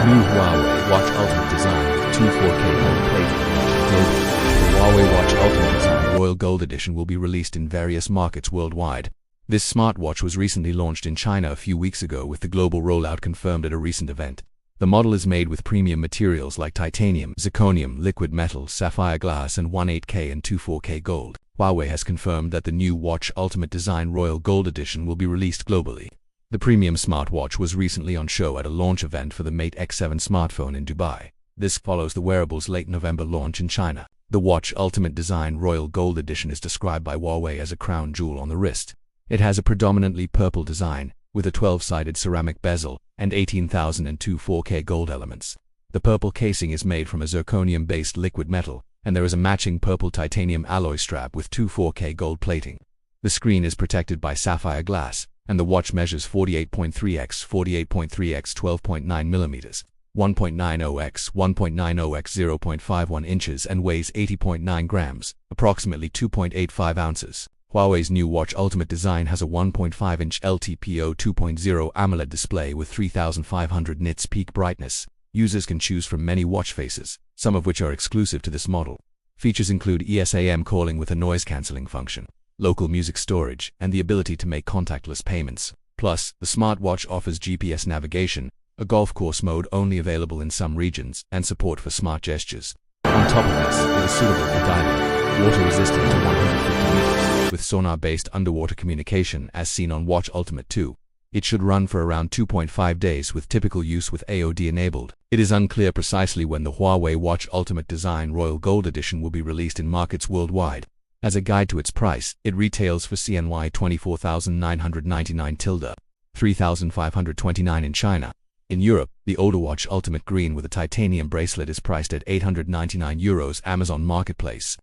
New Huawei Watch Ultimate Design with 2 4K gold plating launched globally. The Huawei Watch Ultimate Design Royal Gold Edition will be released in various markets worldwide. This smartwatch was recently launched in China a few weeks ago with the global rollout confirmed at a recent event. The model is made with premium materials like titanium, zirconium, liquid metal, sapphire glass and 18K and 2 4K gold. Huawei has confirmed that the new Watch Ultimate Design Royal Gold Edition will be released globally. The premium smartwatch was recently on show at a launch event for the Mate X7 smartphone in Dubai. This follows the wearables' late November launch in China. The Watch Ultimate Design Royal Gold Edition is described by Huawei as a crown jewel on the wrist. It has a predominantly purple design, with a 12-sided ceramic bezel and 18,002 4K gold elements. The purple casing is made from a zirconium-based liquid metal, and there is a matching purple titanium alloy strap with 2 4K gold plating. The screen is protected by sapphire glass, and the watch measures 48.3x 48.3x 12.9 mm, 1.90x 1.90x 0.51 inches and weighs 80.9 grams, approximately 2.85 ounces. Huawei's new Watch Ultimate Design has a 1.5-inch LTPO 2.0 AMOLED display with 3500 nits peak brightness. Users can choose from many watch faces, some of which are exclusive to this model. Features include ESAM calling with a noise-cancelling function, local music storage, and the ability to make contactless payments. Plus, the smartwatch offers GPS navigation, a golf course mode only available in some regions, and support for smart gestures. On top of this, it is suitable for diving, water-resistant to 150 meters, with sonar-based underwater communication as seen on Watch Ultimate 2. It should run for around 2.5 days with typical use with AOD enabled. It is unclear precisely when the Huawei Watch Ultimate Design Royal Gold Edition will be released in markets worldwide. As a guide to its price, it retails for CNY 24,999 $3,529 in China. In Europe, the older Watch Ultimate Green with a titanium bracelet is priced at €899 Amazon Marketplace.